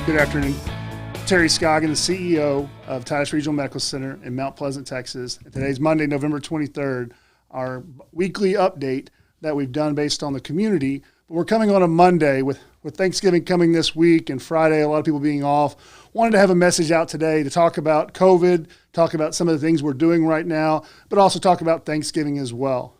Good afternoon. Terry Scoggin, the CEO of Titus Regional Medical Center in Mount Pleasant, Texas. Today's Monday, November 23rd, our weekly update that we've done based on the community. But we're coming on a Monday with Thanksgiving coming this week and Friday, a lot of people being off. Wanted to have a message out today to talk about COVID, talk about some of the things we're doing right now, but also talk about Thanksgiving as well.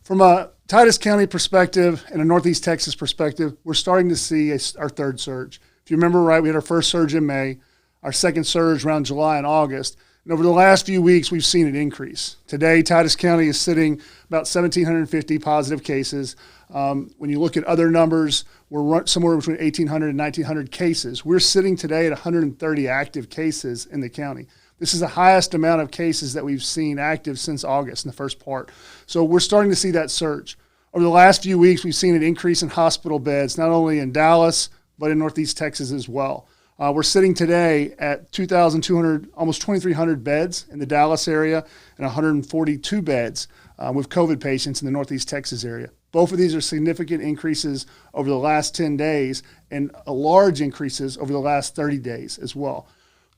From a Titus County perspective and a Northeast Texas perspective, we're starting to see our third surge. If you remember right, we had our first surge in May, our second surge around July and August. And over the last few weeks, we've seen it increase. Today, Titus County is sitting about 1,750 positive cases. When you look at other numbers, we're somewhere between 1,800 and 1,900 cases. We're sitting today at 130 active cases in the county. This is the highest amount of cases that we've seen active since August in the first part. So we're starting to see that surge. Over the last few weeks, we've seen an increase in hospital beds, not only in Dallas, but in Northeast Texas as well. We're sitting today at 2,200, almost 2,300 beds in the Dallas area and 142 beds with COVID patients in the Northeast Texas area. Both of these are significant increases over the last 10 days and large increases over the last 30 days as well.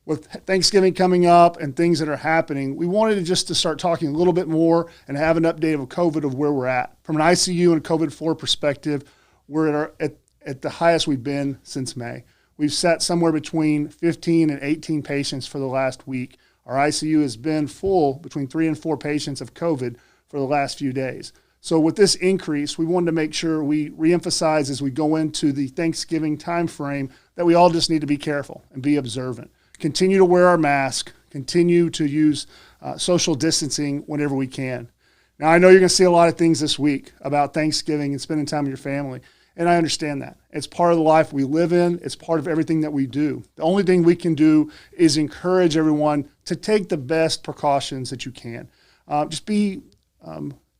With Thanksgiving coming up and things that are happening, we wanted to start talking a little bit more and have an update of COVID of where we're at. From an ICU and COVID floor perspective, we're at the highest we've been since May. We've sat somewhere between 15 and 18 patients for the last week. Our ICU has been full between 3 and 4 patients of COVID for the last few days. So with this increase, we wanted to make sure we reemphasize as we go into the Thanksgiving timeframe that we all just need to be careful and be observant. Continue to wear our mask, continue to use social distancing whenever we can. Now, I know you're going to see a lot of things this week about Thanksgiving and spending time with your family. And I understand that. It's part of the life we live in. It's part of everything that we do. The only thing we can do is encourage everyone to take the best precautions that you can. Just be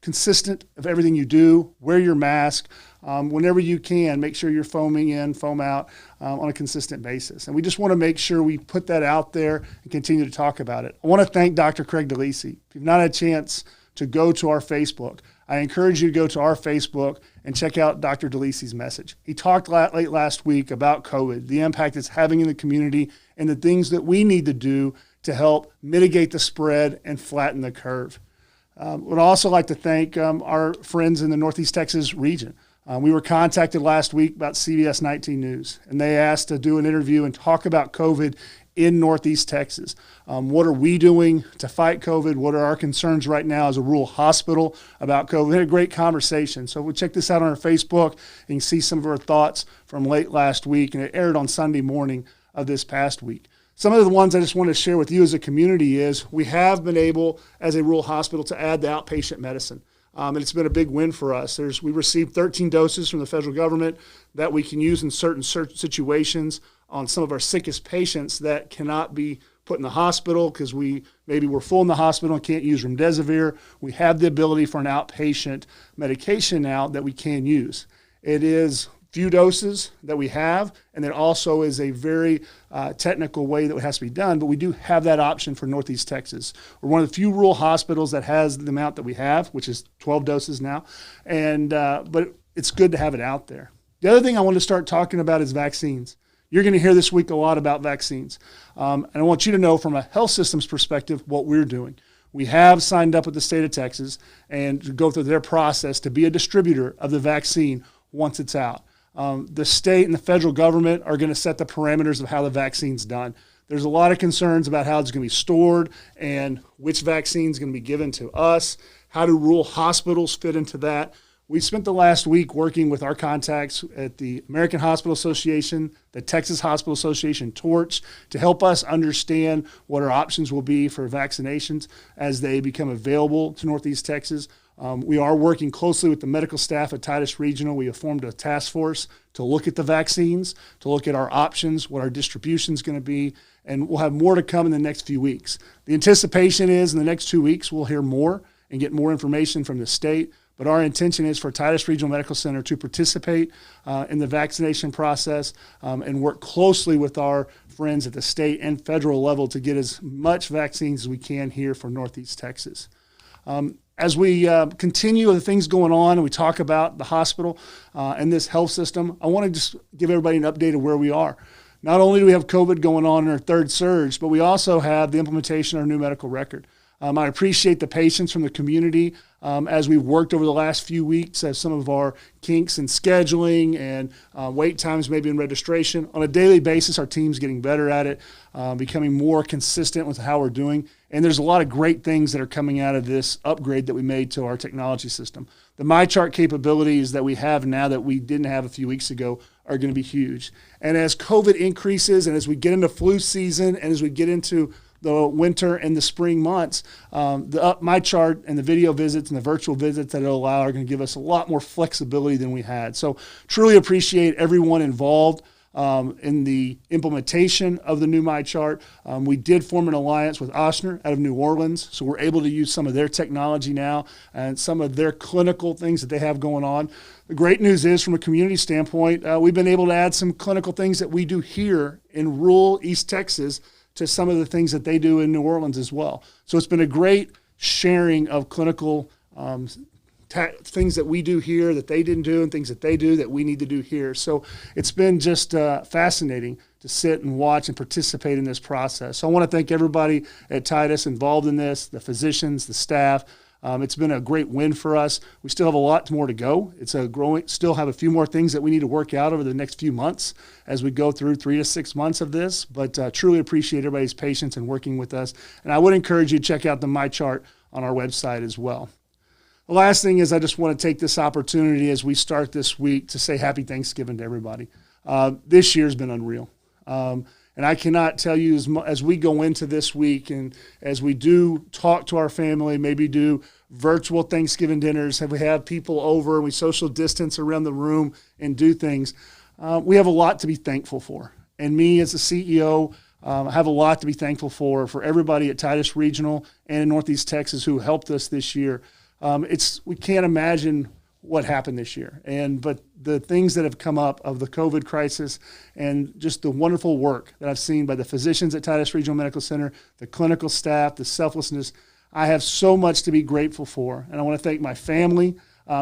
consistent of everything you do. Wear your mask. Whenever you can, make sure you're foaming in, foam out on a consistent basis. And we just want to make sure we put that out there and continue to talk about it. I want to thank Dr. Craig Delisi. If you've not had a chance to go to our Facebook, I encourage you to go to our Facebook and check out Dr. Delisi's message. He talked late last week about COVID, the impact it's having in the community, and the things that we need to do to help mitigate the spread and flatten the curve. Would also like to thank our friends in the Northeast Texas region. We were contacted last week about CBS 19 News, and they asked to do an interview and talk about COVID in Northeast Texas. What are we doing to fight COVID? What are our concerns right now as a rural hospital about COVID? We had a great conversation. So we'll check this out on our Facebook and you can see some of our thoughts from late last week, and it aired on Sunday morning of this past week. Some of the ones I just want to share with you as a community is we have been able, as a rural hospital, to add the outpatient medicine. And it's been a big win for us. We received 13 doses from the federal government that we can use in certain situations on some of our sickest patients that cannot be put in the hospital because maybe we're full in the hospital and can't use remdesivir. We have the ability for an outpatient medication now that we can use. It is few doses that we have, and it also is a very technical way that it has to be done, but we do have that option for Northeast Texas. We're one of the few rural hospitals that has the amount that we have, which is 12 doses now, and but it's good to have it out there. The other thing I want to start talking about is vaccines. You're going to hear this week a lot about vaccines. And I want you to know from a health systems perspective what we're doing. We have signed up with the state of Texas and to go through their process to be a distributor of the vaccine once it's out. The state and the federal government are going to set the parameters of how the vaccine's done. There's a lot of concerns about how it's going to be stored and which vaccine is going to be given to us. How do rural hospitals fit into that? We spent the last week working with our contacts at the American Hospital Association, the Texas Hospital Association, TORCH, to help us understand what our options will be for vaccinations as they become available to Northeast Texas. We are working closely with the medical staff at Titus Regional. We have formed a task force to look at the vaccines, to look at our options, what our distribution is going to be, and we'll have more to come in the next few weeks. The anticipation is in the next 2 weeks we'll hear more and get more information from the state. But our intention is for Titus Regional Medical Center to participate in the vaccination process and work closely with our friends at the state and federal level to get as much vaccines as we can here for Northeast Texas. As we continue the things going on and we talk about the hospital and this health system, I want to just give everybody an update of where we are. not only do we have COVID going on in our third surge, but we also have the implementation of our new medical record. I appreciate the patience from the community as we've worked over the last few weeks as some of our kinks in scheduling and wait times maybe in registration. On a daily basis, our team's getting better at it, becoming more consistent with how we're doing. And there's a lot of great things that are coming out of this upgrade that we made to our technology system. The MyChart capabilities that we have now that we didn't have a few weeks ago are going to be huge. And as COVID increases and as we get into flu season and as we get into the winter and the spring months, MyChart and the video visits and the virtual visits that it'll allow are going to give us a lot more flexibility than we had. So truly appreciate everyone involved in the implementation of the new MyChart. We did form an alliance with Ochsner out of New Orleans, so we're able to use some of their technology now and some of their clinical things that they have going on. The great news is, from a community standpoint, we've been able to add some clinical things that we do here in rural East Texas to some of the things that they do in New Orleans as well. So it's been a great sharing of clinical things that we do here that they didn't do and things that they do that we need to do here. So it's been just fascinating to sit and watch and participate in this process. So I want to thank everybody at Titus involved in this, the physicians, the staff. It's been a great win for us. We still have a lot more to go. Still have a few more things that we need to work out over the next few months as we go through 3 to 6 months of this, but truly appreciate everybody's patience and working with us. And I would encourage you to check out the MyChart on our website as well. The last thing is I just want to take this opportunity as we start this week to say happy Thanksgiving to everybody. This year's been unreal. And I cannot tell you as we go into this week and as we do talk to our family, maybe do virtual Thanksgiving dinners, we have people over, we social distance around the room and do things, we have a lot to be thankful for. And me as a CEO, I have a lot to be thankful for everybody at Titus Regional and in Northeast Texas who helped us this year. We can't imagine what happened this year. But the things that have come up of the COVID crisis and just the wonderful work that I've seen by the physicians at Titus Regional Medical Center, the clinical staff, the selflessness, I have so much to be grateful for. And I want to thank my family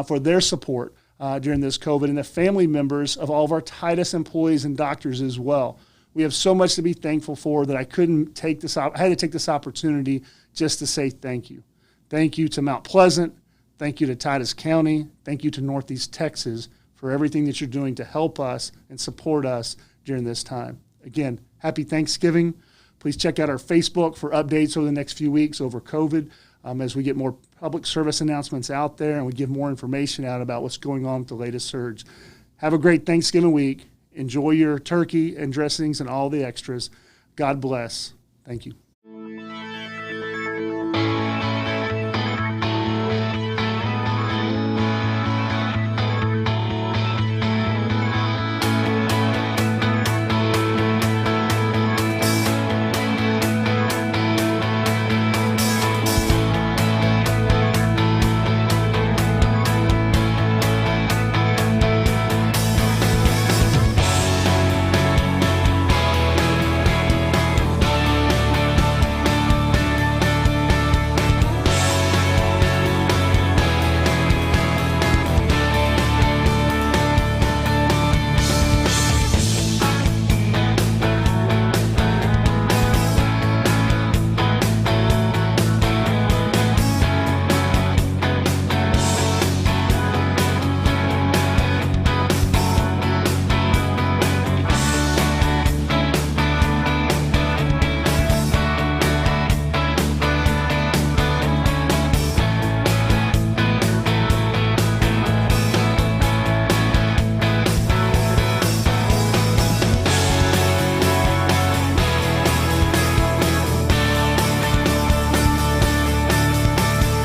for their support during this COVID and the family members of all of our Titus employees and doctors as well. We have so much to be thankful for that I had to take this opportunity just to say thank you. Thank you to Mount Pleasant. Thank you to Titus County. Thank you to Northeast Texas for everything that you're doing to help us and support us during this time. Again, happy Thanksgiving. Please check out our Facebook for updates over the next few weeks over COVID as we get more public service announcements out there and we give more information out about what's going on with the latest surge. Have a great Thanksgiving week. Enjoy your turkey and dressings and all the extras. God bless. Thank you.